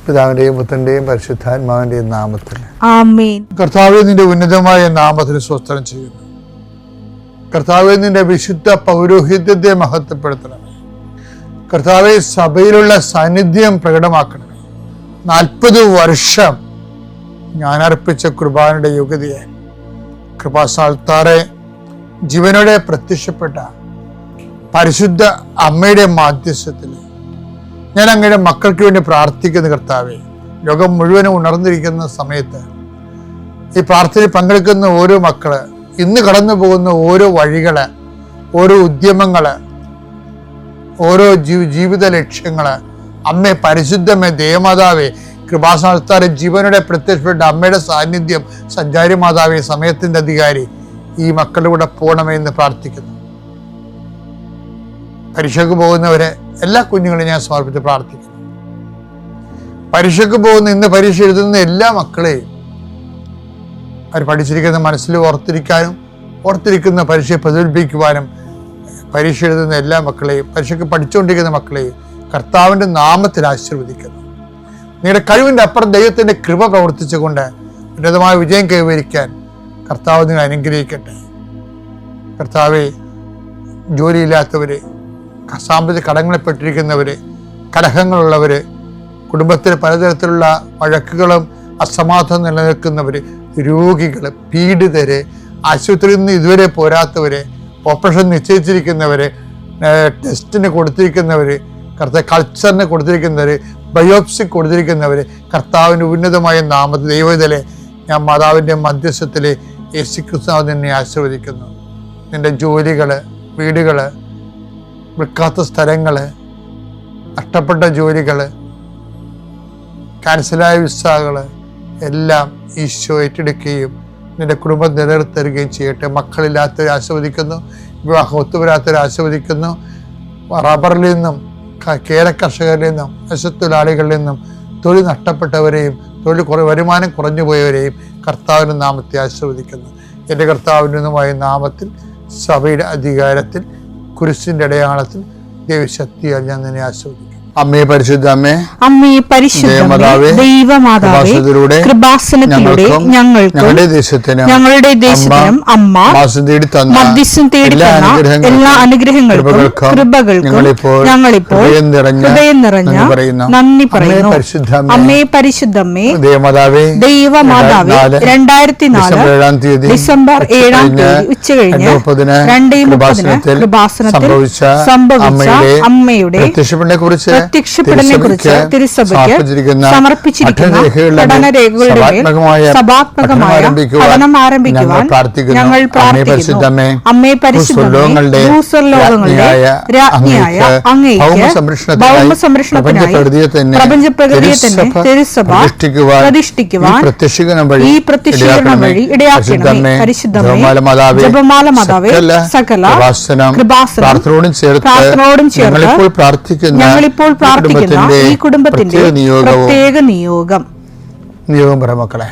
പിതാവിന്റെയും പുത്രന്റെയും പരിശുദ്ധാത്മാവിന്റെയും നാമത്തിൽ ആമേൻ. കർത്താവേ, നിന്റെ ഉന്നതമായ നാമത്തിന് സ്വസ്ത്രം ചെയ്യുന്നു. കർത്താവേ, നിന്റെ വിശുദ്ധ പൗരോഹിത്യത്തെ മഹത്വപ്പെടുത്തണമേ. കർത്താവേ, സഭയിലുള്ള സാന്നിധ്യം പ്രകടമാക്കണമേ. 40 വർഷം ഞാൻ അർപ്പിച്ച കുർബാനയുടെ യോഗ്യതയെ കൃപാസ്ഥാനത്താറെ ജീവനോടെ പ്രത്യക്ഷപ്പെട്ട പരിശുദ്ധ അമ്മയുടെ മാധ്യസ്ഥത്തിൽ ഞാൻ അങ്ങയുടെ മക്കൾക്ക് വേണ്ടി പ്രാർത്ഥിക്കുന്ന കർത്താവേ, ലോകം മുഴുവനും ഉണർന്നിരിക്കുന്ന സമയത്ത് ഈ പ്രാർത്ഥനയിൽ പങ്കെടുക്കുന്ന ഓരോ മക്കള്, ഇന്ന് കടന്നു പോകുന്ന ഓരോ വഴികള്, ഓരോ ഉദ്യമങ്ങള്, ഓരോ ജീവിത ലക്ഷ്യങ്ങള്, അമ്മേ പരിശുദ്ധമേ ദേവമാതാവേ, കൃപാസ്ഥാനത്താറെ ജീവനോടെ പ്രത്യക്ഷപ്പെട്ട അമ്മയുടെ സാന്നിധ്യം, സഞ്ചാരി മാതാവേ, സമയത്തിന്റെ അധികാരി, ഈ മക്കളുടെ കൂടെ പോകണമേ എന്ന് പ്രാർത്ഥിക്കുന്നു. പരീക്ഷയ്ക്ക് പോകുന്നവരെ എല്ലാ കുഞ്ഞുങ്ങളെയും ഞാൻ സമർപ്പിച്ച് പ്രാർത്ഥിക്കുന്നു. പരീക്ഷയ്ക്ക് പോകുന്ന, ഇന്ന് പരീക്ഷ എഴുതുന്ന എല്ലാ മക്കളെയും അവർ പഠിച്ചിരിക്കുന്ന മനസ്സിൽ ഓർത്തിരിക്കുന്ന പരീക്ഷയെ പ്രതിഫലിപ്പിക്കുവാനും, പരീക്ഷ എഴുതുന്ന എല്ലാ മക്കളെയും, പരീക്ഷയ്ക്ക് പഠിച്ചുകൊണ്ടിരിക്കുന്ന മക്കളെയും കർത്താവിൻ്റെ നാമത്തിൽ ആശീർവദിക്കുന്നു. നിങ്ങളുടെ കഴിവിൻ്റെ അപ്പുറം ദൈവത്തിൻ്റെ കൃപ പ്രവർത്തിച്ചുകൊണ്ട് ഉന്നതമായ വിജയം കൈവരിക്കാൻ കർത്താവ് നിങ്ങൾ അനുഗ്രഹിക്കട്ടെ. കർത്താവെ, ജോലിയില്ലാത്തവര്, സാമ്പത്തിക കടങ്ങളിൽപ്പെട്ടിരിക്കുന്നവര്, കലഹങ്ങളുള്ളവര്, കുടുംബത്തിൽ പലതരത്തിലുള്ള വഴക്കുകളും അസമാധാനം നിലനിൽക്കുന്നവര്, രോഗികള്, പീഡിതര്, ആശുപത്രിയിൽ നിന്ന് ഇതുവരെ പോരാത്തവര്, ഓപ്പറേഷൻ നിശ്ചയിച്ചിരിക്കുന്നവര്, ടെസ്റ്റിന് കൊടുത്തിരിക്കുന്നവര്, കൾച്ചറിന് കൊടുത്തിരിക്കുന്നവര്, ബയോപ്സി കൊടുത്തിരിക്കുന്നവര്, കർത്താവിൻ്റെ ഉന്നതമായ നാമത്തിൽ ദൈവത്തിലെ ഞാൻ മാതാവിൻ്റെ മധ്യസ്ഥത്തിലെ യേശുക്രിസ്തു നിന്നെ ആശീർവദിക്കുന്നു. നിന്റെ ജോലികള്, വീടുകള്, വിൽക്കാത്ത സ്ഥലങ്ങള്, നഷ്ടപ്പെട്ട ജോലികള്, ക്യാൻസലായ വിസകള് എല്ലാം ഈശോ ഏറ്റെടുക്കുകയും നിന്റെ കുടുംബം നിലനിർത്തുകയും ചെയ്യട്ടെ. മക്കളില്ലാത്തവരെ ആസ്വദിക്കുന്നു, വിവാഹം ഒത്തുവരാത്തവരെ ആസ്വദിക്കുന്നു. റബ്ബറിൽ നിന്നും, കേര കർഷകരിൽ നിന്നും, തൊഴിലാളികളിൽ നിന്നും തൊഴിൽ നഷ്ടപ്പെട്ടവരെയും വരുമാനം കുറഞ്ഞു പോയവരെയും കർത്താവിൻ്റെ നാമത്തെ ആശീർവദിക്കുന്നു. എൻ്റെ കർത്താവിൻ്റെതുമായ നാമത്തിൽ, സഭയുടെ അധികാരത്തിൽ, കുരിശിൻ്റെ അടയാളത്തിൽ, ദൈവശക്തിയാൽ ഞാൻ നിന്നെ ആശീർവദിക്കുന്നു. അമ്മേ പരിശുദ്ധ അമ്മേ, അമ്മേ പരിശുദ്ധമേ, ദൈവമാതാവേ, കൃപാസനത്തിലൂടെ ഞങ്ങളുടെ ദേശത്തിനും അമ്മ മധ്യസ്ഥം തേടി തന്ന എല്ലാ അനുഗ്രഹങ്ങൾക്കും കൃപകൾക്കും ഞങ്ങളിപ്പോൾ ഹൃദയം നിറഞ്ഞ നന്ദി പറയുന്നു. അമ്മേ പരിശുദ്ധമേ, ദൈവമാതാവേ, 2004 ഡിസംബർ 7 ഉച്ചകഴിഞ്ഞ് 2:30 കൃപാസനത്തിൽ സംഭവിച്ച അമ്മയുടെ പ്രത്യക്ഷപ്പെടലിനെക്കുറിച്ച് തിരുസഭയ്ക്ക് സമർപ്പിച്ചിരിക്കുന്ന പഠനരേഖകളുടെ സഭാത്മകമായ പഠനം ആരംഭിക്കുവാൻ ഞങ്ങൾ പ്രാർത്ഥിക്കുന്നു. അമ്മേ പരിശുദ്ധമേ, ഭൂസ്വർലോകങ്ങളുടെ രാജ്ഞിയായ അങ്ങേയ്ക്ക് ഭൗമസംരക്ഷണത്തിനായി പ്രപഞ്ചപ്രകൃതിയെ തന്നെ തിരുസഭ പ്രതിഷ്ഠിക്കുവാൻ ഈ പ്രത്യക്ഷീകരണം വഴി ഇടയാക്കണമേ. പരിശുദ്ധമേ, ജപമാല മാതാവേ, സകല കൃപാസനം പ്രാർത്ഥനയോടും ചേർത്ത് ഞങ്ങളിപ്പോൾ പ്രാർത്ഥിക്കുന്ന ഈ കുടുംബത്തിന്റെ പ്രത്യേക നിയോഗം മക്കളെ.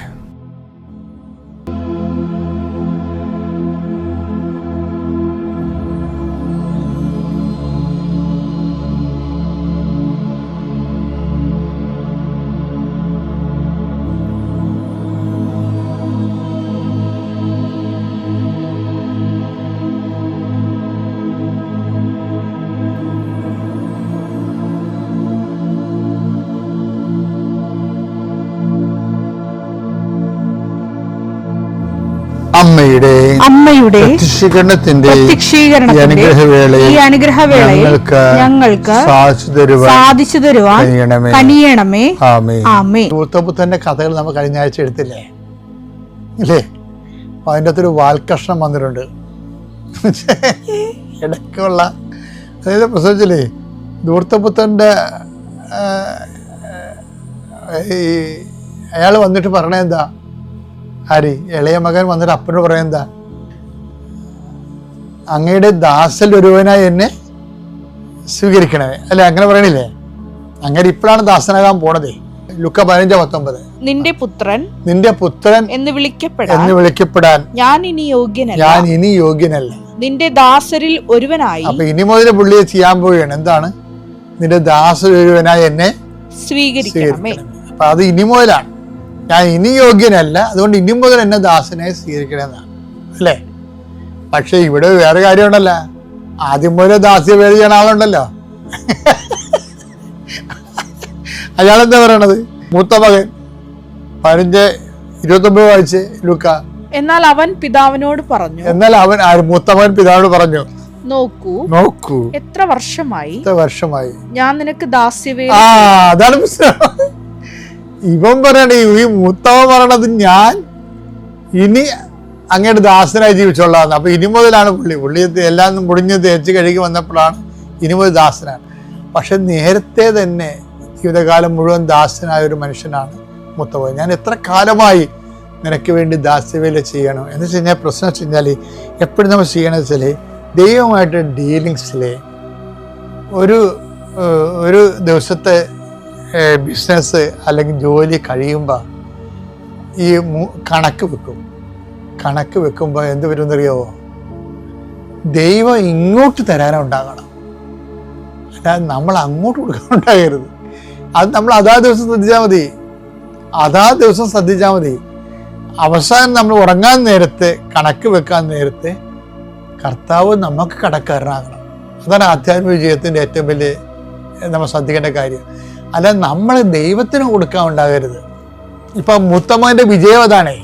അമ്മയുടെ പ്രത്യക്ഷീകരണത്തിന്റെ ഈ അനുഗ്രഹവേളയിൽ ഞങ്ങൾക്ക് സാധിച്ചു തരുവാൻ കനിയണമേ. ആമേൻ. ധൂർത്തപുത്രന്റെ കഥകൾ നമ്മൾ കഴിഞ്ഞ ആഴ്ച എടുത്തില്ലേ അല്ലേ? അതിൻ്റെ അകത്തൊരു വാൽക്കഷ്ണം വന്നിട്ടുണ്ട്. ഇടയ്ക്കുള്ള, അതായത് പ്രസവിച്ചില്ലേ, ധൂർത്തപുത്രന്റെ അയാൾ വന്നിട്ട് പറയണ എന്താ? ഇളയ മകൻ വന്നിട്ട് അപ്പനോട് പറയുന്നതാ, അങ്ങയുടെ ദാസൽ ഒരുവനായി എന്നെ സ്വീകരിക്കണമേ. അല്ലെ, അങ്ങനെ പറയണില്ലേ? അങ്ങനെ ഇപ്പോഴാണ് ദാസനാകാൻ പോണതേ. ലുക്ക 15:19 നിന്റെ പുത്രൻ എന്ന് വിളിക്കപ്പെടാൻ ഞാൻ ഇനി യോഗ്യനല്ല, നിന്റെ ദാസരിൽ ഒരുവനായി. അപ്പൊ ഇനി മുതൽ പുള്ളിയെ ചെയ്യാൻ പോവുകയാണ്. എന്താണ്? നിന്റെ ദാസരിൽ ഒരുവനായി എന്നെ സ്വീകരിക്കണമേ. അപ്പൊ അത് ഇനി മുതലാണ്, ഞാൻ ഇനി യോഗ്യനല്ല, അതുകൊണ്ട് ഇനി മുതൽ എന്നെ ദാസനായി സ്വീകരിക്കണമെന്നാണ് അല്ലേ. പക്ഷെ ഇവിടെ വേറെ കാര്യമുണ്ടല്ല, ആദ്യം മുതലേ ദാസ്യ പേര് ചെയ്യണ ആളുണ്ടല്ലോ. അയാളെന്താ പറയണത്? മൂത്ത മകൻ 15:29 വായിച്ച് ലൂക്ക. എന്നാൽ അവൻ പിതാവിനോട് പറഞ്ഞു, മൂത്ത മകൻ പിതാവിനോട് പറഞ്ഞു, നോക്കൂ എത്ര വർഷമായി ഞാൻ നിനക്ക് ദാസ്യവേല. അതാണ് പ്രശ്നം. ഇവൻ പറയണ, ഈ മൂത്തവൻ പറയണത് ഞാൻ ഇനി അങ്ങയുടെ ദാസനായി ജീവിച്ചോളാന്ന്. അപ്പൊ ഇനി മുതലാണ് പുള്ളി എല്ലാം മുടിഞ്ഞ് തേച്ച് കഴുകി വന്നപ്പോഴാണ് ഇനി മുതൽ ദാസനാണ്. പക്ഷെ നേരത്തെ തന്നെ ജീവിതകാലം മുഴുവൻ ദാസനായ ഒരു മനുഷ്യനാണ് മൂത്തവൻ. ഞാൻ എത്ര കാലമായി നിനക്ക് വേണ്ടി ദാസ്യവേല ചെയ്യണം എന്ന് വെച്ച് കഴിഞ്ഞാൽ പ്രശ്നം വെച്ച് കഴിഞ്ഞാൽ എപ്പോഴും നമ്മൾ ചെയ്യണമെന്ന് വെച്ചാൽ ദൈവമായിട്ട് ഡീലിങ്സിലെ ഒരു ദിവസത്തെ ബിസിനസ് അല്ലെങ്കിൽ ജോലി കഴിയുമ്പോൾ ഈ കണക്ക് വെക്കുമ്പോൾ എന്ത് വരുമെന്നറിയാവോ? ദൈവം ഇങ്ങോട്ട് തരാനുണ്ടാകണം, അല്ലാതെ നമ്മൾ അങ്ങോട്ട് കൊടുക്കാനുണ്ടാകരുത്. അത് നമ്മൾ അതാ ദിവസം ശ്രദ്ധിച്ചാൽ മതി. അവസാനം നമ്മൾ ഉറങ്ങാൻ നേരത്തെ, കണക്ക് വെക്കാൻ നേരത്തെ കർത്താവ് നമുക്ക് കടക്കാരനാകണം. അതാണ് ആധ്യാത്മിക ജീവിതത്തിൻ്റെ ഏറ്റവും വലിയ നമ്മൾ ശ്രദ്ധിക്കേണ്ട കാര്യം. അല്ല നമ്മൾ ദൈവത്തിന് കൊടുക്കാൻ ഉണ്ടാകരുത്. ഇപ്പൊ മൂത്തമ്മന്റെ വിജയം അതാണേ.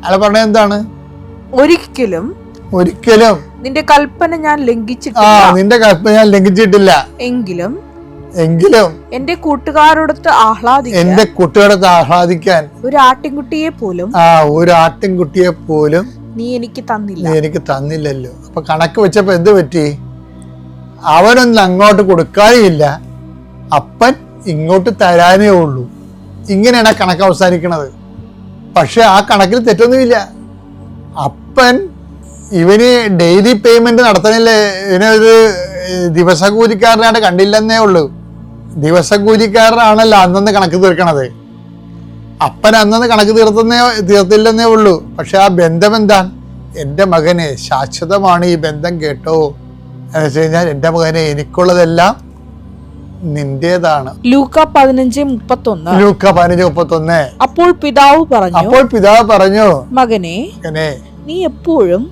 അയാൾ പറഞ്ഞത് എന്താണ്? ഒരിക്കലും നിന്റെ കൽപ്പന ഞാൻ ലംഘിച്ചിട്ടില്ല. എങ്കിലും എന്റെ കൂട്ടുകാരോടൊത്ത് ആഹ്ലാദിക്കാൻ ഒരു ആട്ടിൻകുട്ടിയെ പോലും നീ എനിക്ക് തന്നില്ലല്ലോ. അപ്പൊ കണക്ക് വെച്ചപ്പോ എന്ത് പറ്റി? അവനൊന്നും അങ്ങോട്ട് കൊടുക്കാനില്ല, അപ്പൻ ഇങ്ങോട്ട് തരാനേ ഉള്ളൂ. ഇങ്ങനെയാണ് ആ കണക്ക് അവസാനിക്കണത്. പക്ഷെ ആ കണക്കിൽ തെറ്റൊന്നുമില്ല. അപ്പൻ ഇവന് ഡെയിലി പേയ്മെന്റ് നടത്തണില്ലേ, ഇവനൊരു ദിവസകൂലിക്കാരനായിട്ട് കണ്ടില്ലെന്നേ ഉള്ളൂ. ദിവസകൂലിക്കാരനാണല്ലോ അന്നന്ന് കണക്ക് തീർക്കണത്. അപ്പൻ അന്നന്ന് കണക്ക് തീർത്തില്ലെന്നേ ഉള്ളൂ. പക്ഷെ ആ ബന്ധം എന്താണ്? എൻ്റെ മകനെ ശാശ്വതമാണ് ഈ ബന്ധം കേട്ടോ എന്ന് വെച്ച് കഴിഞ്ഞാൽ എൻ്റെ മകനെ എനിക്കുള്ളതെല്ലാം നിന്റേതാണ്. ലൂക്ക 15:31. അപ്പോൾ പിതാവ് പറഞ്ഞു മകനെ നീ എപ്പോഴും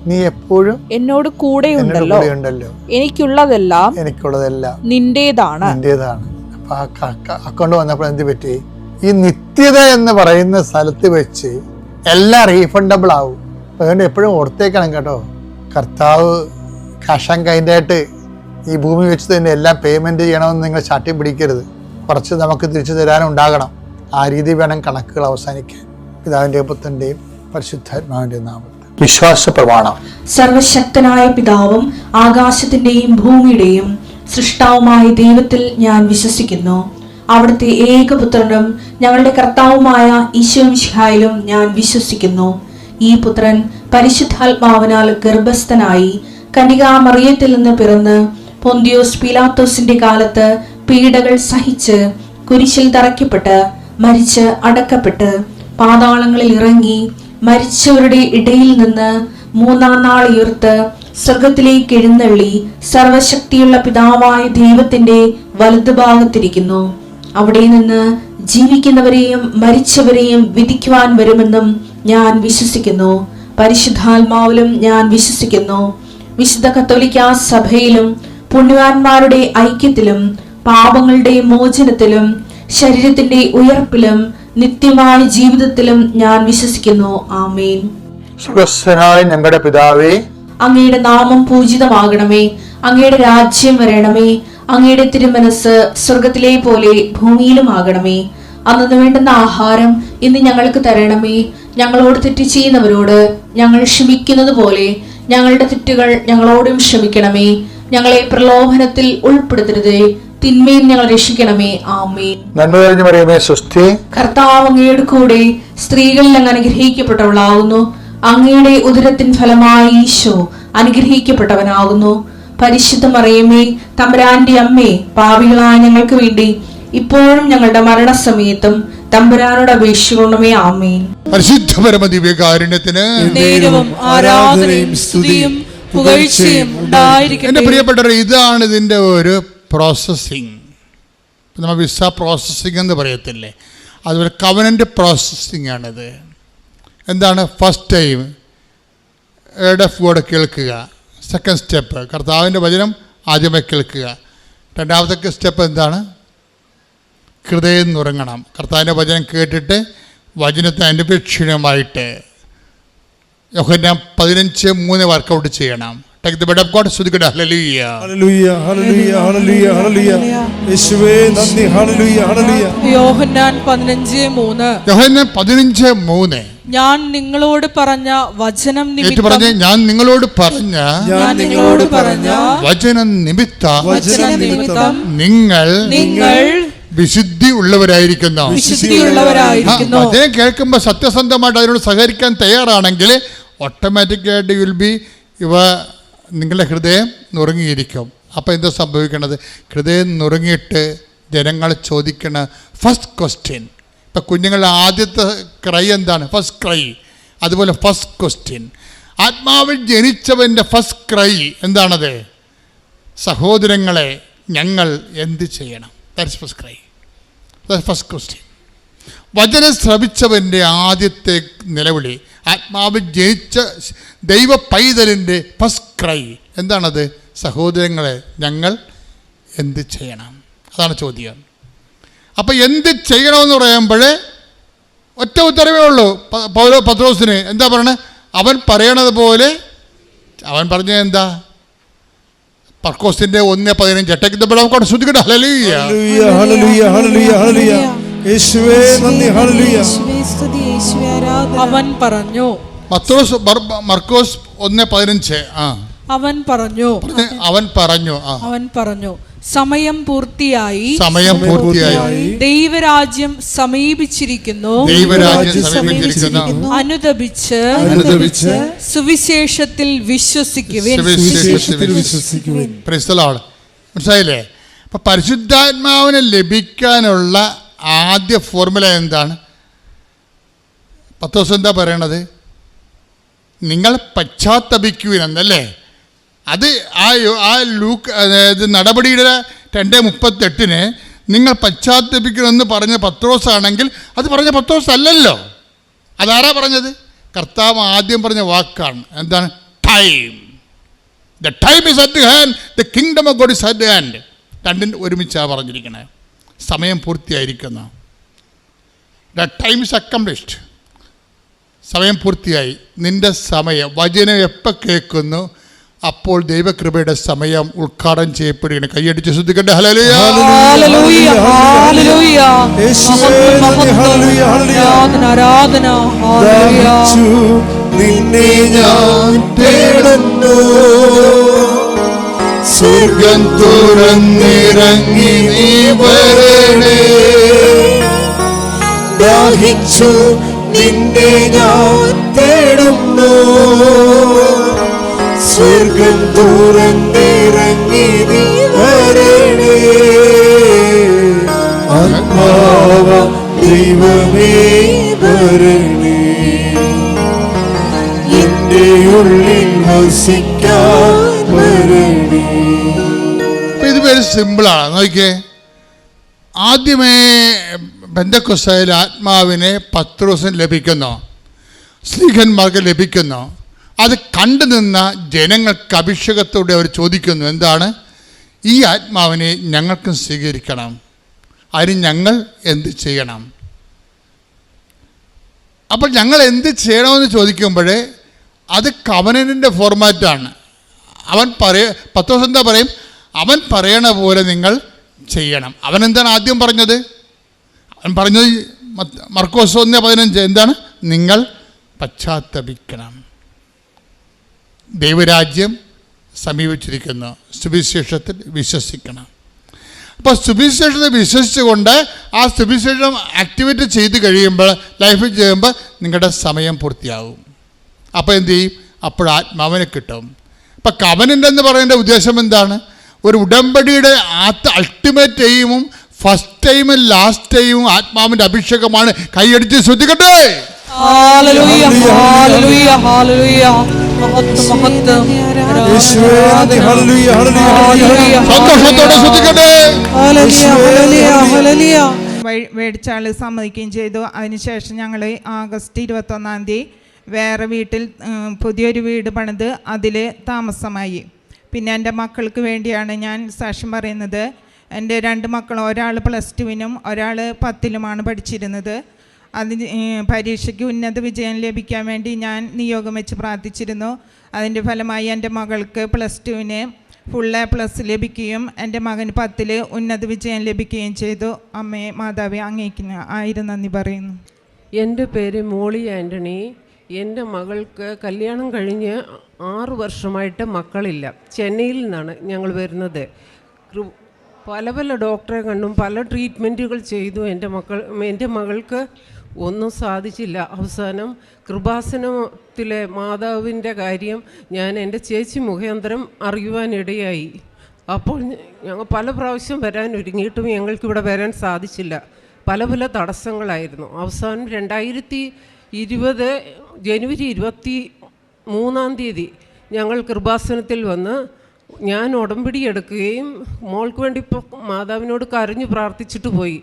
എന്നോട് കൂടെയുണ്ടല്ലോ, എനിക്കുള്ളതെല്ലാം നിന്റേതാണ്. അപ്പൊ അക്കൗണ്ട് വന്നപ്പോൾ എന്ത് പറ്റി? ഈ നിത്യത എന്ന് പറയുന്ന സ്ഥലത്ത് വെച്ച് എല്ലാം റീഫണ്ടബിൾ ആവും. അതുകൊണ്ട് എപ്പോഴും ഓർത്തേക്കണം കേട്ടോ, കർത്താവ് കാഷ് ആൻഡ് കൈൻഡായിട്ട് ഈ ഭൂമി വെച്ച് തന്നെ എല്ലാം പേയ്മെന്റ് ചെയ്യണമെന്ന് നിങ്ങൾ ചാട്ടി പിടിക്കരുത്. കുറച്ച് നമുക്ക് തിരിച്ചു തരാനുണ്ടാകണം. ആ രീതി വേണം കണക്കുകൾ അവസാനിക്കാൻ. പിതാവിന്റെയും പുത്രന്റെയും പരിശുദ്ധാത്മാവിന്റെയും നാമത്തിൽ. വിശ്വാസ പ്രമാണം. സർവശക്തനായ പിതാവും ആകാശത്തിന്റെയും ഭൂമിയുടെയും സൃഷ്ടാവുമായ ദൈവത്തിൽ ഞാൻ വിശ്വസിക്കുന്നു. അവിടുത്തെ ഏകപുത്രനും ഞങ്ങളുടെ കർത്താവുമായ ഈശോമിശിഹായിലും ഞാൻ വിശ്വസിക്കുന്നു. ഈ പുത്രൻ പരിശുദ്ധാത്മാവിനാൽ ഗർഭസ്ഥനായി കന്യകാമറിയത്തിൽ നിന്ന് പിറന്ന് പൊന്തിയോസ് പീലാത്തോസിന്റെ കാലത്ത് പീഡകൾ സഹിച്ച് കുരിശിൽ തറയ്ക്കപ്പെട്ട് മരിച്ച് അടക്കപ്പെട്ട് പാതാളങ്ങളിൽ ഇറങ്ങി മരിച്ചവരുടെ ഇടയിൽ നിന്ന് മൂന്നാം നാൾ ഉയർത്ത് സ്വർഗത്തിലേക്ക് എഴുന്നള്ളി സർവശക്തിയുള്ള പിതാവായ ദൈവത്തിന്റെ വലതുഭാഗത്തിരിക്കുന്നു. അവിടെ നിന്ന് ജീവിക്കുന്നവരെയും മരിച്ചവരെയും വിധിക്കുവാൻ വരുമെന്നും ഞാൻ വിശ്വസിക്കുന്നു. പരിശുദ്ധാത്മാവിലും ഞാൻ വിശ്വസിക്കുന്നു. വിശുദ്ധ കത്തോലിക്കാ സഭയിലും പുണ്യവാന്മാരുടെ ഐക്യത്തിലും പാപങ്ങളുടെ മോചനത്തിലും ശരീരത്തിന്റെ ഉയർപ്പിലും നിത്യമായ ജീവിതത്തിലും ഞാൻ വിശ്വസിക്കുന്നു. ആമേൻ. സ്വർഗ്ഗസ്ഥനായ ഞങ്ങളുടെ പിതാവേ, അങ്ങയുടെ നാമം പൂജിതമാകണമേ. അങ്ങയുടെ രാജ്യം വരണമേ. അങ്ങയുടെ തിരുമനസ് സ്വർഗത്തിലെ പോലെ ഭൂമിയിലും ആകണമേ. അന്നു വേണ്ടുന്ന ആഹാരം ഇന്ന് ഞങ്ങൾക്ക് തരണമേ. ഞങ്ങളോട് തെറ്റ് ചെയ്യുന്നവരോട് ഞങ്ങൾ ക്ഷമിക്കുന്നത് പോലെ ഞങ്ങളുടെ തെറ്റുകൾ ഞങ്ങളോടും ക്ഷമിക്കണമേ. ഞങ്ങളെ പ്രലോഭനത്തിൽ ഉൾപ്പെടുത്തരുതേ, തിന്മയിൽ ഞങ്ങൾ രക്ഷിക്കണമേ. ആമേൻ. കർത്താവ് അങ്ങയുടെ കൂടെ സ്ത്രീകളിൽ അങ്ങ് അനുഗ്രഹിക്കപ്പെട്ടവളാകുന്നു. അങ്ങയുടെ ഉദരത്തിൻ ഫലമായി ഈശോ അനുഗ്രഹിക്കപ്പെട്ടവനാകുന്നു. പരിശുദ്ധ മറിയമേ, തമ്പുരാന്റെ അമ്മേ, പാപികളായ ഞങ്ങൾക്ക് വേണ്ടി ഇപ്പോഴും ഞങ്ങളുടെ മരണസമയത്തും തമ്പുരാനോട് അപേക്ഷിക്കണമേ. ആമേൻ. പരിശുദ്ധ പരമ ദിവ്യകാരുണ്യത്തിന് ആരാധനയും സ്തുതിയും പുകഴ്ചയും ഉണ്ടായിരിക്കട്ടെ. എന്റെ പ്രിയപ്പെട്ടവർ, ഇതാണ് ഇതിന്റെ ഒരു പ്രോസസ്സിങ്. നമ്മൾ വിസ പ്രോസസ്സിംഗ് എന്ന് പറയത്തില്ലേ, അതുപോലെ കവനൻ്റ് പ്രോസസ്സിംഗ് ആണിത്. എന്താണ്? ഫസ്റ്റ് ടൈം എഫ് വേർഡ് കേൾക്കുക. സെക്കൻഡ് സ്റ്റെപ്പ് കർത്താവിൻ്റെ വചനം ആദ്യമേ കേൾക്കുക. രണ്ടാമത്തെ സ്റ്റെപ്പ് എന്താണ്? ഹൃദയം നുറങ്ങണം. കർത്താവിൻ്റെ വചനം കേട്ടിട്ട് വചനത്തെ അനുപേക്ഷണമായിട്ട് യോഹന്നാൻ 15:3 വർക്കൗട്ട് ചെയ്യണം. Take the word of God. Sudhikada. Hallelujah. Hallelujah. Hallelujah. Hallelujah. Hallelujah. യേശുവേ നന്ദി. Hallelujah. Hallelujah. യോഹന്നാൻ 15:3 ഞാൻ നിങ്ങളോട് പറഞ്ഞ വചനം നിമിത്തം ഞാൻ നിങ്ങളോട് പറഞ്ഞ വചനം നിമിത്തം നിങ്ങൾ വിശുദ്ധി ഉള്ളവരായിരിക്കുന്നു. വചനം കേൾക്കുമ്പോൾ സത്യസന്ധമായിട്ട് അതിനോട് സഹകരിക്കാൻ തയ്യാറാണെങ്കിൽ ഓട്ടോമാറ്റിക്കായിട്ട് വിൽ ബി നിങ്ങളുടെ ഹൃദയം നുറുങ്ങിയിരിക്കും. അപ്പോൾ എന്താ സംഭവിക്കണത്? ഹൃദയം നുറുങ്ങിയിട്ട് ജനങ്ങൾ ചോദിക്കണ ഫസ്റ്റ് ക്വസ്റ്റ്യൻ. ഇപ്പം കുഞ്ഞുങ്ങളുടെ ആദ്യത്തെ ക്രൈ എന്താണ്? First cry. അതുപോലെ ഫസ്റ്റ് ക്വസ്റ്റ്യൻ, ആത്മാവിൽ ജനിച്ചവൻ്റെ ഫസ്റ്റ് ക്രൈ എന്താണത്? സഹോദരങ്ങളെ ഞങ്ങൾ എന്ത് ചെയ്യണം? That's first cry. That's first question. വചനം ശ്രവിച്ചവൻ്റെ ആദ്യത്തെ നിലവിളി, ആത്മാവിൽ ജനിച്ച ദൈവ പൈതലിൻ്റെ ഫസ്റ്റ് ക്രൈ എന്താണത്? സഹോദരങ്ങളെ ഞങ്ങൾ എന്ത് ചെയ്യണം? അതാണ് ചോദ്യം. അപ്പം എന്ത് ചെയ്യണമെന്ന് പറയുമ്പോൾ ഒറ്റ ഉത്തരവേ ഉള്ളൂ. പത്രോസിന് എന്താ പറയണത്? അവൻ പറയണത് പോലെ അവൻ പറഞ്ഞത് എന്താ? മർക്കോസിന്റെ 1:15 ശ്രദ്ധിക്കട്ടെ. ഹല്ലേലൂയ. ഹല്ലേലൂയ. ഹല്ലേലൂയ. ഹല്ലേലൂയ. യേശുവേ നന്ദി. ഹല്ലേലൂയ. അവൻ പറഞ്ഞു. മർക്കോസ് 1:15 അവൻ പറഞ്ഞു സമയം പൂർത്തിയായി, ദൈവരാജ്യം സമീപിച്ചിരിക്കുന്നു. അനുതപിച്ച് സുവിശേഷത്തിൽ വിശ്വസിക്കുവിൻ. മനസ്സിലായില്ലേ? അപ്പൊ പരിശുദ്ധാത്മാവിനെ ലഭിക്കാനുള്ള ആദ്യ ഫോർമുല എന്താണ്? പത്രോസ് എന്താ പറയണത്? നിങ്ങൾ പശ്ചാത്തപിക്കുവിൻ എന്നല്ലേ? അത് ആ ലൂക്ക്, അതായത് നടപടിയുടെ 2:38 നിങ്ങൾ പശ്ചാത്തപിക്കണമെന്ന് പറഞ്ഞ പത്രോസ് ആണെങ്കിൽ അത് പറഞ്ഞ പത്രോസ് അല്ലല്ലോ. അതാരാ പറഞ്ഞത്? കർത്താവ് ആദ്യം പറഞ്ഞ വാക്കാണ്. എന്താണ്? Time. The time is at hand, the kingdom of God is at hand. രണ്ടും ഒരുമിച്ചാണ് പറഞ്ഞിരിക്കണേ. സമയം പൂർത്തിയായിരിക്കുന്നു. The time is accomplished. സമയം പൂർത്തിയായി. നിന്റെ സമയം, വചനം എപ്പോൾ കേൾക്കുന്നു അപ്പോൾ ദൈവകൃപയുടെ സമയം ഉദ്ഘാടനം ചെയ്യപ്പെടുകയാണ്. കൈയടിച്ച് ശ്രദ്ധിക്കട്ടെ. ഹല്ലേലൂയ. നിന്നെ ഞാൻ തേടുന്നു, സ്വർഗം തുറന്നിറങ്ങി നീ വരണേ. ദാഹിച്ചു നിന്നെ ഞാൻ തേടുന്നു, സ്വർഗം തുറന്നിറങ്ങി നീ വരണേ. ആത്മാവ ദൈവമേ വരണേ, എന്റെ ഉള്ളിൽ വസിക്കാൻ വരണേ. ഇത് പേര് സിമ്പിളാണ്. നോക്കിയേ, ആദ്യമേ പെന്തക്കോസ്തായിൽ ആത്മാവിനെ പത്രോസിന് ലഭിക്കുന്നു, സ്ലീഹന്മാർക്ക് ലഭിക്കുന്നു. അത് കണ്ടു നിന്ന ജനങ്ങൾക്ക് അഭിഷേകത്തോടെ അവർ ചോദിക്കുന്നു, എന്താണ്? ഈ ആത്മാവിനെ ഞങ്ങൾക്കും സ്വീകരിക്കണം, അതിന് ഞങ്ങൾ എന്ത് ചെയ്യണം? അപ്പോൾ ഞങ്ങൾ എന്ത് ചെയ്യണമെന്ന് ചോദിക്കുമ്പോൾ അത് കവനന്റിൻ്റെ ഫോർമാറ്റാണ്. പത്രോസ് എന്താ പറയും? അവൻ പറയണ പോലെ നിങ്ങൾ ചെയ്യണം. അവൻ എന്താണ് ആദ്യം പറഞ്ഞത്? അവൻ പറഞ്ഞത് മർക്കോസ് 1:15 എന്താണ്? നിങ്ങൾ പശ്ചാത്തപിക്കണം, ദൈവരാജ്യം സമീപിച്ചിരിക്കുന്നു, സുവിശേഷത്തിൽ വിശ്വസിക്കണം. അപ്പോൾ സുവിശേഷത്തെ വിശ്വസിച്ചുകൊണ്ട് ആ സുവിശേഷം ആക്ടിവേറ്റ് ചെയ്ത് കഴിയുമ്പോൾ, ലൈഫിൽ ചെയ്യുമ്പോൾ നിങ്ങളുടെ സമയം പൂർത്തിയാകും. അപ്പോൾ എന്ത് ചെയ്യും? അപ്പോൾ ആത്മാവിനെ കിട്ടും. അപ്പം കവനൻ്റ് എന്ന് പറയുന്ന ഉദ്ദേശം എന്താണ്? ഒരു ഉടമ്പടിയുടെ അൾട്ടിമേറ്റ് ടൈമും ഫസ്റ്റ് ടൈമും ലാസ്റ്റ് ടൈമും ആത്മാവിൻ്റെ അഭിഷേകമാണ്. കൈയടിച്ച് ശ്രദ്ധിക്കട്ടെ. ഹല്ലേലൂയ. ഹല്ലേലൂയ. ഹല്ലേലൂയ. സന്തോഷത്തോടെ ശ്രദ്ധിക്കട്ടെ. മേടിച്ച ആൾ സമ്മതിക്കുകയും ചെയ്തു. അതിനുശേഷം ഞങ്ങൾ ആഗസ്റ്റ് 21 വേറെ വീട്ടിൽ പുതിയൊരു വീട് പണിത് അതിൽ താമസമായി. പിന്നെ എൻ്റെ മക്കൾക്ക് വേണ്ടിയാണ് ഞാൻ സാക്ഷ്യം പറയുന്നത്. എൻ്റെ 2 മക്കൾ, ഒരാൾ +2-നും ഒരാൾ 10-ലുമാണ് പഠിച്ചിരുന്നത്. അതിന് പരീക്ഷയ്ക്ക് ഉന്നത വിജയം ലഭിക്കാൻ വേണ്ടി ഞാൻ നിയോഗം വെച്ച് പ്രാർത്ഥിച്ചിരുന്നു. അതിൻ്റെ ഫലമായി എൻ്റെ മകൾക്ക് +2-ന് ഫുൾ A+ ലഭിക്കുകയും എൻ്റെ മകന് 10-ൽ ഉന്നത വിജയം ലഭിക്കുകയും ചെയ്തു. അമ്മേ മാതാവേ, അങ്ങേക്ക് 1000 നന്ദി പറയുന്നു. എൻ്റെ പേര് മോളി ആൻ്റണി. എൻ്റെ മകൾക്ക് കല്യാണം കഴിഞ്ഞ് 6 വർഷമായിട്ട് മക്കളില്ല. ചെന്നൈയിൽ നിന്നാണ് ഞങ്ങൾ വരുന്നത്. പല പല ഡോക്ടറെ കണ്ടും പല ട്രീറ്റ്മെൻറ്റുകൾ ചെയ്തു. എൻ്റെ മകൾക്ക് ഒന്നും സാധിച്ചില്ല. അവസാനം കൃപാസനത്തിലെ മാതാവിൻ്റെ കാര്യം ഞാൻ എൻ്റെ ചേച്ചി മുഖാന്തരം അറിയുവാനിടയായി. അപ്പോൾ ഞങ്ങൾ പല പ്രാവശ്യം വരാൻ ഒരുങ്ങിയിട്ടും ഞങ്ങൾക്കിവിടെ വരാൻ സാധിച്ചില്ല. പല പല തടസ്സങ്ങളായിരുന്നു. അവസാനം 2020 ജനുവരി 23 ഞങ്ങൾ കൃപാസനത്തിൽ വന്ന് ഞാൻ ഉടമ്പടി എടുക്കുകയും മോൾക്ക് വേണ്ടി ഇപ്പോൾ മാതാവിനോട് കരഞ്ഞു പ്രാർത്ഥിച്ചിട്ട് പോയി.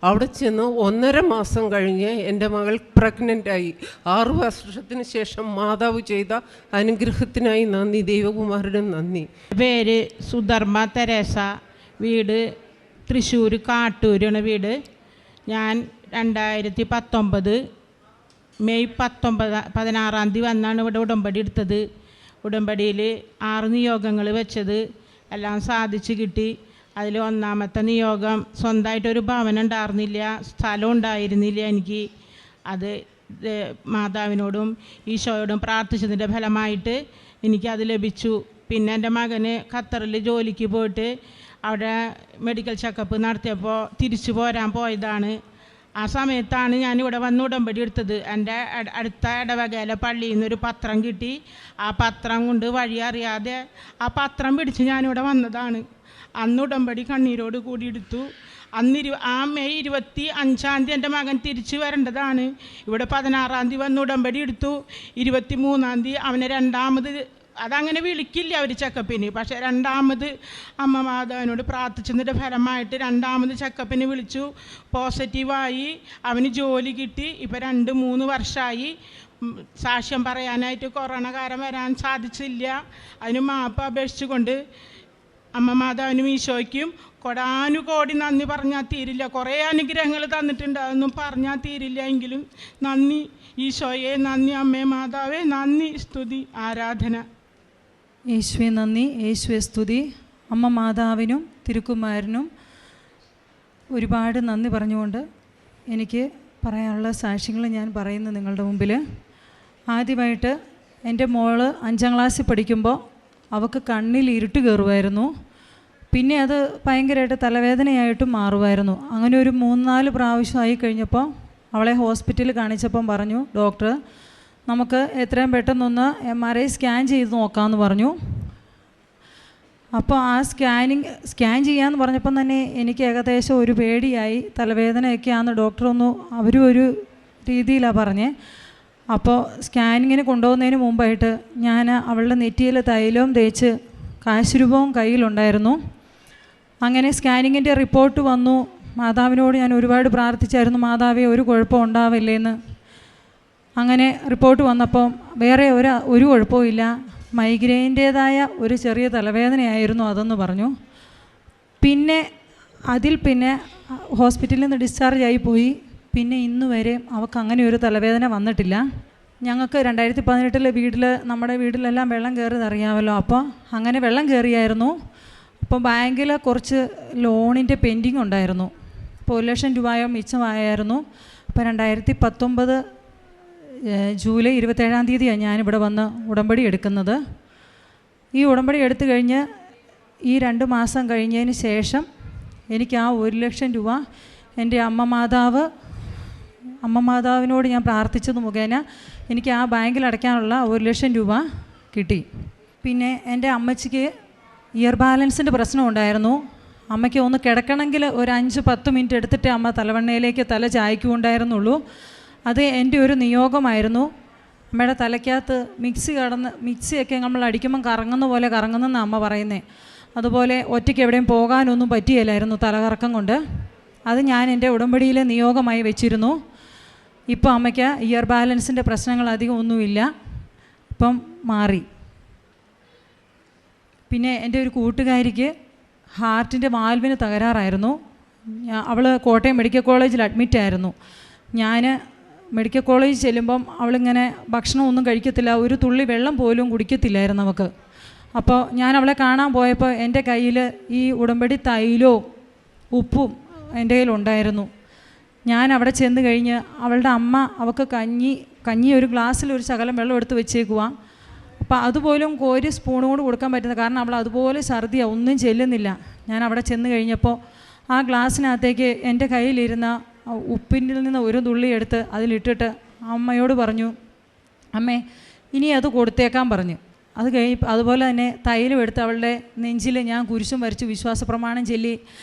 അവിടെ ചെന്ന് 1.5 മാസം കഴിഞ്ഞ് എൻ്റെ മകൾ പ്രഗ്നൻ്റായി. 6 വർഷത്തിന് ശേഷം മാതാവ് ചെയ്ത അനുഗ്രഹത്തിനായി നന്ദി. ദൈവകുമാരനും നന്ദി. പേര് സുധർമ്മ തെരേസ. വീട് തൃശ്ശൂർ കാട്ടൂരാണ് വീട്. ഞാൻ 2019 മെയ് 16 വന്നാണ് ഇവിടെ ഉടമ്പടി എടുത്തത്. ഉടമ്പടിയിൽ 6 നിയോഗങ്ങൾ വെച്ചത് എല്ലാം സാധിച്ചു കിട്ടി. അതിൽ 1ാമത്തെ നിയോഗം, സ്വന്തമായിട്ടൊരു ഭവനം ഉണ്ടായിരുന്നില്ല, സ്ഥലം ഉണ്ടായിരുന്നില്ല എനിക്ക്. അത് മാതാവിനോടും ഈശോയോടും പ്രാർത്ഥിച്ചതിൻ്റെ ഫലമായിട്ട് എനിക്കത് ലഭിച്ചു. പിന്നെ എൻ്റെ മകന് ഖത്തറിൽ ജോലിക്ക് പോയിട്ട് അവിടെ മെഡിക്കൽ ചെക്കപ്പ് നടത്തിയപ്പോൾ തിരിച്ചു പോരാൻ പോയതാണ്. ആ സമയത്താണ് ഞാനിവിടെ വന്ന് ഉടമ്പടി എടുത്തത്. എൻ്റെ അടുത്ത ഇടവകയിലെ പള്ളിയിൽ നിന്നൊരു പത്രം കിട്ടി. ആ പത്രം കൊണ്ട് വഴി അറിയാതെ ആ പത്രം പിടിച്ച് ഞാനിവിടെ വന്നതാണ്. അന്ന് ഉടമ്പടി കണ്ണീരോട് കൂടി എടുത്തു. ആ മെയ് 25 എൻ്റെ മകൻ തിരിച്ചു വരേണ്ടതാണ്. ഇവിടെ 16 വന്ന് ഉടമ്പടി എടുത്തു. 23 അവനെ 2ാമത്, അതങ്ങനെ വിളിക്കില്ല അവർ ചെക്കപ്പിന്, പക്ഷേ 2ാമത് അമ്മ മാതാവിനോട് പ്രാർത്ഥിച്ചതിൻ്റെ ഫലമായിട്ട് 2ാമത് ചെക്കപ്പിന് വിളിച്ചു. പോസിറ്റീവായി. അവന് ജോലി കിട്ടി. ഇപ്പോൾ 2-3 വർഷമായി. സാക്ഷ്യം പറയാനായിട്ട് കൊറോണ കാരണം വരാൻ സാധിച്ചില്ല. അതിന് മാപ്പ് അപേക്ഷിച്ചുകൊണ്ട് അമ്മ മാതാവിനും ഈശോയ്ക്കും കൊടാനുകോടി നന്ദി പറഞ്ഞാൽ തീരില്ല. കുറേ അനുഗ്രഹങ്ങൾ തന്നിട്ടുണ്ട്, അതൊന്നും പറഞ്ഞാൽ തീരില്ല. എങ്കിലും നന്ദി ഈശോയെ, നന്ദി അമ്മേ മാതാവേ, നന്ദി, സ്തുതി, ആരാധന. യേശുവെ നന്ദി, യേശുവെ സ്തുതി. അമ്മ മാതാവിനും തിരുക്കുമാരനും ഒരുപാട് നന്ദി പറഞ്ഞുകൊണ്ട് എനിക്ക് പറയാനുള്ള സാക്ഷ്യങ്ങൾ ഞാൻ പറയുന്നു നിങ്ങളുടെ മുമ്പിൽ. ആദ്യമായിട്ട് എൻ്റെ മോള് 5ാം ക്ലാസ്സിൽ പഠിക്കുമ്പോൾ അവൾക്ക് കണ്ണിൽ ഇരുട്ട് കയറുമായിരുന്നു. പിന്നെ അത് ഭയങ്കരമായിട്ട് തലവേദനയായിട്ടും മാറുമായിരുന്നു. അങ്ങനെ ഒരു 3-4 പ്രാവശ്യമായി കഴിഞ്ഞപ്പോൾ അവളെ ഹോസ്പിറ്റലിൽ കാണിച്ചപ്പം പറഞ്ഞു ഡോക്ടർ, നമുക്ക് എത്രയും പെട്ടെന്നൊന്ന് MRI സ്കാൻ ചെയ്ത് നോക്കാമെന്ന് പറഞ്ഞു. അപ്പോൾ ആ സ്കാൻ ചെയ്യാമെന്ന് പറഞ്ഞപ്പം തന്നെ എനിക്ക് ഏകദേശം ഒരു പേടിയായി. തലവേദനയൊക്കെയാണെന്ന് അവരും ഒരു രീതിയിലാണ് പറഞ്ഞത്. അപ്പോൾ സ്കാനിങ്ങിന് കൊണ്ടുപോകുന്നതിന് മുമ്പായിട്ട് ഞാൻ അവളുടെ നെറ്റിയിൽ തൈലവും തേച്ച് കാശുരൂപവും കയ്യിലുണ്ടായിരുന്നു. അങ്ങനെ സ്കാനിങ്ങിൻ്റെ റിപ്പോർട്ട് വന്നു. മാതാവിനോട് ഞാൻ ഒരുപാട് പ്രാർത്ഥിച്ചായിരുന്നു, മാതാവേ ഒരു കുഴപ്പം ഉണ്ടാവില്ലേന്ന്. അങ്ങനെ റിപ്പോർട്ട് വന്നപ്പോൾ വേറെ ഒരു കുഴപ്പവും ഇല്ല, മൈഗ്രെയിൻ്റേതായ ഒരു ചെറിയ തലവേദനയായിരുന്നു അതെന്ന് പറഞ്ഞു. പിന്നെ ഹോസ്പിറ്റലിൽ നിന്ന് ഡിസ്ചാർജ് ആയി പോയി. പിന്നെ ഇന്ന് വരെ അവൾക്ക് അങ്ങനെ ഒരു തലവേദന വന്നിട്ടില്ല. ഞങ്ങൾക്ക് 2018 നമ്മുടെ വീട്ടിലെല്ലാം വെള്ളം കയറിയത് അറിയാമല്ലോ. അപ്പോൾ അങ്ങനെ വെള്ളം കയറിയായിരുന്നു. അപ്പോൾ ബാങ്കിൽ കുറച്ച് ലോണിൻ്റെ പെൻഡിങ് ഉണ്ടായിരുന്നു. അപ്പോൾ 1 ലക്ഷം രൂപയോ മിച്ചമായിരുന്നു. അപ്പോൾ 2019 ജൂലൈ 27 ഞാനിവിടെ വന്ന് ഉടമ്പടി എടുക്കുന്നത്. ഈ ഉടമ്പടി എടുത്തു കഴിഞ്ഞ് ഈ 2 മാസം കഴിഞ്ഞതിന് ശേഷം എനിക്ക് ആ 1 ലക്ഷം രൂപ എൻ്റെ അമ്മ മാതാവിനോട് ഞാൻ പ്രാർത്ഥിച്ചത് മുഖേന എനിക്ക് ആ ബാങ്കിൽ അടയ്ക്കാനുള്ള 1 ലക്ഷം രൂപ കിട്ടി. പിന്നെ എൻ്റെ അമ്മച്ചിക്ക് ഇയർ ബാലൻസിൻ്റെ പ്രശ്നം ഉണ്ടായിരുന്നു. അമ്മയ്ക്ക് ഒന്ന് കിടക്കണമെങ്കിൽ ഒരു 5-10 മിനിറ്റ് എടുത്തിട്ട് അമ്മ തലവണ്ണയിലേക്ക് തല ചായ്ക്കുണ്ടായിരുന്നുള്ളൂ. അത് എൻ്റെ ഒരു നിയോഗമായിരുന്നു. അമ്മയുടെ തലയ്ക്കകത്ത് മിക്സിയൊക്കെ നമ്മൾ അടിക്കുമ്പം കറങ്ങുന്ന പോലെ കറങ്ങുന്നെന്നാണ് അമ്മ പറയുന്നത്. അതുപോലെ ഒറ്റയ്ക്ക് എവിടെയും പോകാനൊന്നും പറ്റിയില്ലായിരുന്നു തലകറക്കം കൊണ്ട്. അത് ഞാൻ എൻ്റെ ഉടമ്പടിയിൽ നിയോഗമായി വെച്ചിരുന്നു. ഇപ്പോൾ അമ്മയ്ക്ക് ഇയർ ബാലൻസിൻ്റെ പ്രശ്നങ്ങൾ അധികം ഒന്നുമില്ല, ഇപ്പം മാറി. പിന്നെ എൻ്റെ ഒരു കൂട്ടുകാരിക്ക് ഹാർട്ടിൻ്റെ വാൽവിന് തകരാറായിരുന്നു. അവൾ കോട്ടയം മെഡിക്കൽ കോളേജിൽ അഡ്മിറ്റായിരുന്നു. ഞാൻ മെഡിക്കൽ കോളേജിൽ ചെല്ലുമ്പം അവളിങ്ങനെ ഭക്ഷണമൊന്നും കഴിക്കത്തില്ല, ഒരു തുള്ളി വെള്ളം പോലും കുടിക്കത്തില്ലായിരുന്നു അവൾക്ക്. അപ്പോൾ ഞാൻ അവളെ കാണാൻ പോയപ്പോൾ എൻ്റെ കയ്യിൽ ഈ ഉടമ്പടി തൈലവും ഉപ്പും എൻ്റെ കയ്യിലുണ്ടായിരുന്നു. ഞാൻ അവിടെ ചെന്ന് കഴിഞ്ഞ് അവളുടെ അമ്മ അവൾക്ക് കഞ്ഞി ഒരു ഗ്ലാസ്സിൽ ഒരു ശകലം വെള്ളം എടുത്ത് വെച്ചേക്കുക. അപ്പോൾ അതുപോലും കോരി സ്പൂൺ കൊണ്ട് കൊടുക്കാൻ പറ്റുന്നത്, കാരണം അവൾ അതുപോലെ ഛർദിയാണ്, ഒന്നും ചെല്ലുന്നില്ല. ഞാൻ അവിടെ ചെന്ന് കഴിഞ്ഞപ്പോൾ ആ ഗ്ലാസ്സിനകത്തേക്ക് എൻ്റെ കയ്യിലിരുന്ന ഉപ്പിൻ്റെ നിന്ന് ഒരു തുള്ളി എടുത്ത് അതിലിട്ടിട്ട് അമ്മയോട് പറഞ്ഞു, അമ്മേ ഇനി അത് കൊടുത്തേക്കാൻ പറഞ്ഞു. അത് അതുപോലെ തന്നെ തൈലം എടുത്ത് അവളുടെ നെഞ്ചിൽ ഞാൻ കുരിശും വരച്ച് വിശ്വാസ പ്രമാണം ചൊല്ലി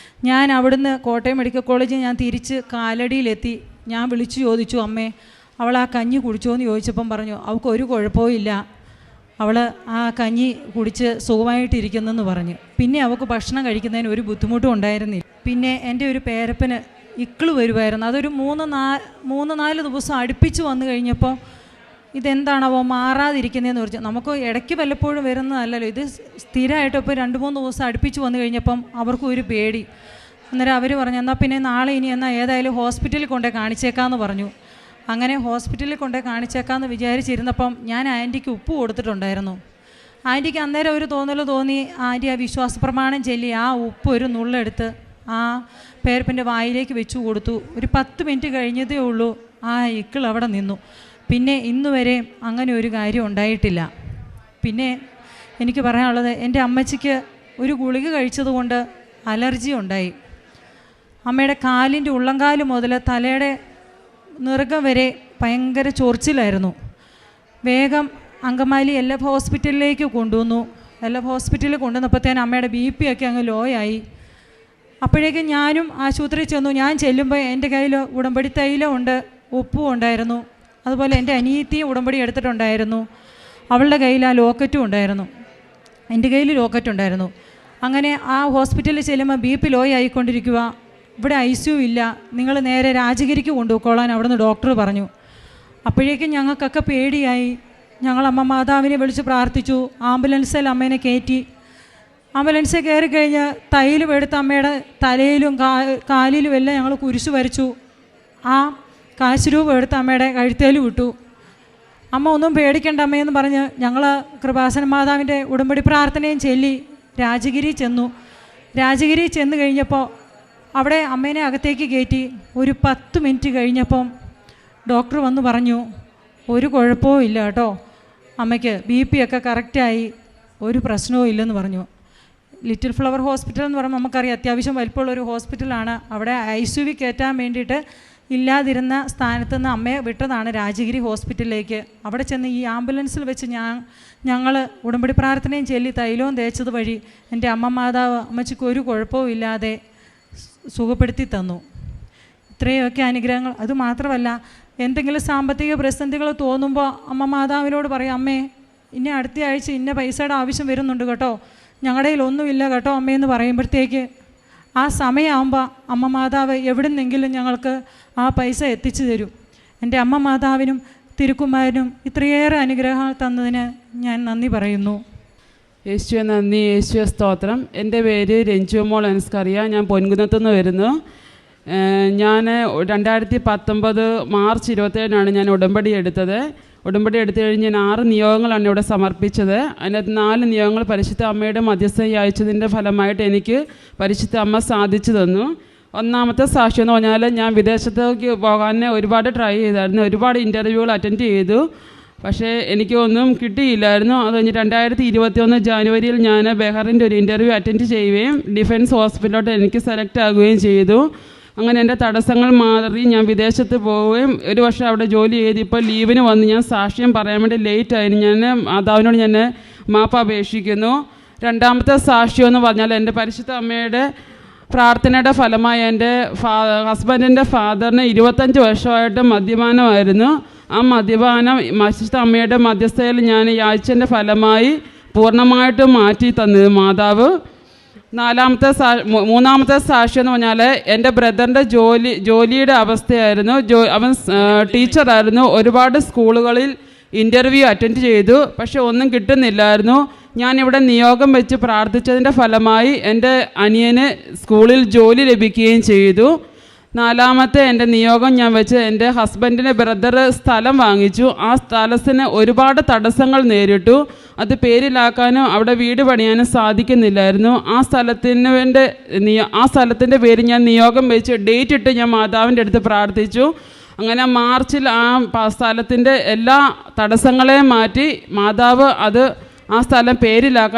ഞാൻ അവിടുന്ന് കോട്ടയം മെഡിക്കൽ കോളേജിൽ ഞാൻ തിരിച്ച് കാലടിയിലെത്തി. ഞാൻ വിളിച്ചു ചോദിച്ചു, അമ്മേ അവൾ ആ കഞ്ഞി കുടിച്ചോ എന്ന് ചോദിച്ചപ്പം പറഞ്ഞു അവൾക്ക് ഒരു കുഴപ്പവും ഇല്ല, അവൾ ആ കഞ്ഞി കുടിച്ച് സുഖമായിട്ടിരിക്കുന്നെന്ന് പറഞ്ഞു. പിന്നെ അവൾക്ക് ഭക്ഷണം കഴിക്കുന്നതിന് ഒരു ബുദ്ധിമുട്ടും ഉണ്ടായിരുന്നില്ല. പിന്നെ എൻ്റെ ഒരു പേരപ്പന് ഇക്കിള് വരുമായിരുന്നു. അതൊരു 3-4 ദിവസം അടുപ്പിച്ച് വന്നു കഴിഞ്ഞപ്പോൾ ഇതെന്താണവോ മാറാതിരിക്കുന്നതെന്ന് പറഞ്ഞു. നമുക്ക് ഇടയ്ക്ക് വല്ലപ്പോഴും വരുന്നതല്ലല്ലോ, ഇത് സ്ഥിരമായിട്ട് ഇപ്പോൾ 2-3 ദിവസം അടുപ്പിച്ച് വന്നു കഴിഞ്ഞപ്പം അവർക്കും ഒരു പേടി. അന്നേരം അവർ പറഞ്ഞു എന്നാൽ പിന്നെ നാളെ ഇനി എന്നാൽ ഏതായാലും ഹോസ്പിറ്റലിൽ കൊണ്ടേ കാണിച്ചേക്കാമെന്ന് പറഞ്ഞു. അങ്ങനെ ഹോസ്പിറ്റലിൽ കൊണ്ടേ കാണിച്ചേക്കാമെന്ന് വിചാരിച്ചിരുന്നപ്പം ഞാൻ ആൻറ്റിക്ക് ഉപ്പ് കൊടുത്തിട്ടുണ്ടായിരുന്നു. ആൻറ്റിക്ക് അന്നേരം ഒരു തോന്നി. ആൻറ്റി ആ വിശ്വാസ പ്രമാണം ചൊല്ലി ആ ഉപ്പ് ഒരു നുള്ളെടുത്ത് ആ പേരപ്പൻ്റെ വായിലേക്ക് വെച്ചു കൊടുത്തു. ഒരു 10 മിനിറ്റ് കഴിഞ്ഞതേ ഉള്ളൂ ആ ഇക്കിൾ അവിടെ നിന്നു. പിന്നെ ഇന്ന് വരെ അങ്ങനെ ഒരു കാര്യം ഉണ്ടായിട്ടില്ല. പിന്നെ എനിക്ക് പറയാനുള്ളത്, എൻ്റെ അമ്മച്ചിക്ക് ഒരു ഗുളിക കഴിച്ചതുകൊണ്ട് അലർജി ഉണ്ടായി. അമ്മയുടെ കാലിൻ്റെ ഉള്ളംകാല് മുതൽ തലയുടെ നിറുകം വരെ ഭയങ്കര ചൊറിച്ചിലായിരുന്നു. വേഗം അങ്കമാലി LF ഹോസ്പിറ്റലിലേക്ക് കൊണ്ടുവന്നു. LF ഹോസ്പിറ്റലിൽ കൊണ്ടുവന്നപ്പോഴത്തേനും അമ്മയുടെ BP ഒക്കെ അങ്ങ് ലോ ആയി. അപ്പോഴേക്കും ഞാനും ആശുപത്രിയിൽ ചെന്നു. ഞാൻ ചെല്ലുമ്പോൾ എൻ്റെ കയ്യിൽ ഉടമ്പടി തൈലം ഉണ്ട്, ഉപ്പും ഉണ്ടായിരുന്നു. അതുപോലെ എൻ്റെ അനിയത്തിയും ഉടമ്പടി എടുത്തിട്ടുണ്ടായിരുന്നു. അവളുടെ കയ്യിൽ ആ ലോക്കറ്റും ഉണ്ടായിരുന്നു, എൻ്റെ കയ്യിൽ ലോക്കറ്റ് ഉണ്ടായിരുന്നു. അങ്ങനെ ആ ഹോസ്പിറ്റലിൽ ചെല്ലുമ്പോൾ BP ലോ ആയിക്കൊണ്ടിരിക്കുക. ഇവിടെ ICU ഇല്ല, നിങ്ങൾ നേരെ രാജഗിരിക്ക് കൊണ്ടുപോയിക്കോളാൻ അവിടുന്ന് ഡോക്ടർ പറഞ്ഞു. അപ്പോഴേക്കും ഞങ്ങൾക്കൊക്കെ പേടിയായി. ഞങ്ങൾ അമ്മ മാതാവിനെ വിളിച്ച് പ്രാർത്ഥിച്ചു. ആംബുലൻസിൽ അമ്മേനെ കയറ്റി. ആംബുലൻസിൽ കയറി കഴിഞ്ഞ് തൈലും എടുത്ത് അമ്മയുടെ തലയിലും കാലിലും എല്ലാം ഞങ്ങൾ കുരിശ് വരച്ചു. ആ കാശ് രൂപ എടുത്ത് അമ്മയുടെ കഴുത്തേലും വിട്ടു. അമ്മ ഒന്നും പേടിക്കണ്ട അമ്മയെന്ന് പറഞ്ഞ് ഞങ്ങൾ കൃപാസന മാതാവിൻ്റെ ഉടമ്പടി പ്രാർത്ഥനയും ചൊല്ലി രാജഗിരി ചെന്നു. രാജഗിരി ചെന്ന് കഴിഞ്ഞപ്പോൾ അവിടെ അമ്മേനെ അകത്തേക്ക് കയറ്റി. ഒരു 10 മിനിറ്റ് കഴിഞ്ഞപ്പം ഡോക്ടർ വന്ന് പറഞ്ഞു ഒരു കുഴപ്പവും ഇല്ല കേട്ടോ, അമ്മയ്ക്ക് BP ഒക്കെ കറക്റ്റായി, ഒരു പ്രശ്നവും ഇല്ലെന്ന് പറഞ്ഞു. ലിറ്റിൽ ഫ്ലവർ ഹോസ്പിറ്റൽ എന്ന് പറയുമ്പോൾ നമുക്കറിയാം അത്യാവശ്യം വലിപ്പമുള്ളൊരു ഹോസ്പിറ്റലാണ്. അവിടെ ICU കയറ്റാൻ വേണ്ടിയിട്ട് ഇല്ലാതിരുന്ന സ്ഥാനത്ത് നിന്ന് അമ്മയെ വിട്ടതാണ് രാജഗിരി ഹോസ്പിറ്റലിലേക്ക്. അവിടെ ചെന്ന് ഈ ആംബുലൻസിൽ വെച്ച് ഞങ്ങൾ ഉടമ്പടി പ്രാർത്ഥനയും ചൊല്ലി തൈലവും തേച്ചത് വഴി എൻ്റെ അമ്മ മാതാവ് അമ്മച്ചിക്ക് ഒരു കുഴപ്പവും ഇല്ലാതെ സുഖപ്പെടുത്തി തന്നു. ഇത്രയൊക്കെ അനുഗ്രഹങ്ങൾ. അതുമാത്രമല്ല, എന്തെങ്കിലും സാമ്പത്തിക പ്രതിസന്ധികൾ തോന്നുമ്പോൾ അമ്മ മാതാവിനോട് പറയും, അമ്മേ ഇന്ന അടുത്ത ആഴ്ച ഇന്ന പൈസയുടെ ആവശ്യം വരുന്നുണ്ട് കേട്ടോ, ഞങ്ങളുടെ കയ്യിലൊന്നുമില്ല കേട്ടോ അമ്മയെന്ന് പറയുമ്പോഴത്തേക്ക് ആ സമയമാകുമ്പോൾ അമ്മ മാതാവ് എവിടെ നിന്നെങ്കിലും ഞങ്ങൾക്ക് ആ പൈസ എത്തിച്ചു തരും. എൻ്റെ അമ്മ മാതാവിനും തിരുക്കുമാരനും ഇത്രയേറെ അനുഗ്രഹങ്ങൾ തന്നതിന് ഞാൻ നന്ദി പറയുന്നു. യേശുവെ നന്ദി, യേശുവെ സ്തോത്രം. എൻ്റെ പേര് രഞ്ജു മോൾ അനസ്കറിയ. ഞാൻ പൊൻകുന്നത്തുനിന്ന് വരുന്നു. ഞാൻ 2019 മാർച്ച് 27 ഞാൻ ഉടമ്പടി എടുത്തത്. ഉടമ്പടി എടുത്തു കഴിഞ്ഞ് ഞാൻ 6 നിയോഗങ്ങളാണ് ഇവിടെ സമർപ്പിച്ചത്. അതിനകത്ത് 4 നിയോഗങ്ങൾ പരിശുദ്ധ അമ്മയുടെ മധ്യസ്ഥ അയച്ചതിൻ്റെ ഫലമായിട്ട് എനിക്ക് പരിശുദ്ധ അമ്മ സാധിച്ചു തന്നു. ഒന്നാമത്തെ സാക്ഷ്യം എന്ന് പറഞ്ഞാൽ, ഞാൻ വിദേശത്തേക്ക് പോകാൻ ഒരുപാട് ട്രൈ ചെയ്തായിരുന്നു, ഒരുപാട് ഇൻ്റർവ്യൂകൾ അറ്റൻഡ് ചെയ്തു, പക്ഷേ എനിക്കൊന്നും കിട്ടിയില്ലായിരുന്നു. അത് കഴിഞ്ഞ് 2021 ജാനുവരിയിൽ ഞാൻ ബെഹറിൻ്റെ ഒരു ഇൻ്റർവ്യൂ അറ്റൻഡ് ചെയ്യുകയും ഡിഫൻസ് ഹോസ്പിറ്റലിലോട്ട് എനിക്ക് സെലക്ട് ആകുകയും ചെയ്തു. അങ്ങനെ എൻ്റെ തടസ്സങ്ങൾ മാറി ഞാൻ വിദേശത്ത് പോവുകയും 1 വർഷം അവിടെ ജോലി ചെയ്ത് ഇപ്പോൾ ലീവിന് വന്ന് ഞാൻ സാക്ഷ്യം പറയാൻ വേണ്ടി ലേറ്റായിരുന്നു. ഞാൻ മാതാവിനോട് ഞാൻ മാപ്പ് അപേക്ഷിക്കുന്നു. രണ്ടാമത്തെ സാക്ഷ്യം എന്ന് പറഞ്ഞാൽ, എൻ്റെ പരിശുദ്ധ അമ്മയുടെ പ്രാർത്ഥനയുടെ ഫലമായി എൻ്റെ ഹസ്ബൻഡിൻ്റെ ഫാദറിന് 25 വർഷമായിട്ട് മദ്യപാനമായിരുന്നു. ആ മദ്യപാനം പരിശുദ്ധ അമ്മയുടെ മധ്യസ്ഥയിൽ ഞാൻ യാചിച്ചതിൻ്റെ ഫലമായി പൂർണ്ണമായിട്ടും മാറ്റി തന്നത് മാതാവ്. മൂന്നാമത്തെ സാക്ഷ്യം എന്ന് പറഞ്ഞാൽ എൻ്റെ ബ്രദറിൻ്റെ ജോലിയുടെ അവസ്ഥയായിരുന്നു. അവൻ ടീച്ചറായിരുന്നു. ഒരുപാട് സ്കൂളുകളിൽ ഇൻ്റർവ്യൂ അറ്റൻഡ് ചെയ്തു, പക്ഷെ ഒന്നും കിട്ടുന്നില്ലായിരുന്നു. ഞാനിവിടെ നിയോഗം വെച്ച് പ്രാർത്ഥിച്ചതിൻ്റെ ഫലമായി എൻ്റെ അനിയന് സ്കൂളിൽ ജോലി ലഭിക്കുകയും ചെയ്തു. നാലാമത്തെ എൻ്റെ നിയോഗം ഞാൻ വെച്ച് എൻ്റെ ഹസ്ബൻഡിൻ്റെ ബ്രദർ സ്ഥലം വാങ്ങിച്ചു. ആ സ്ഥലത്തിന് ഒരുപാട് തടസ്സങ്ങൾ നേരിട്ടു. അത് പേരിലാക്കാനും അവിടെ വീട് പണിയാനും സാധിക്കുന്നില്ലായിരുന്നു. ആ സ്ഥലത്തിൻ്റെ പേര് ഞാൻ നിയോഗം വെച്ച് ഡേറ്റ് ഇട്ട് ഞാൻ മാതാവിൻ്റെ അടുത്ത് പ്രാർത്ഥിച്ചു. അങ്ങനെ മാർച്ചിൽ ആ സ്ഥലത്തിൻ്റെ എല്ലാ തടസ്സങ്ങളെയും മാറ്റി മാതാവ് ആ സ്ഥലം പേരിലാക്കാൻ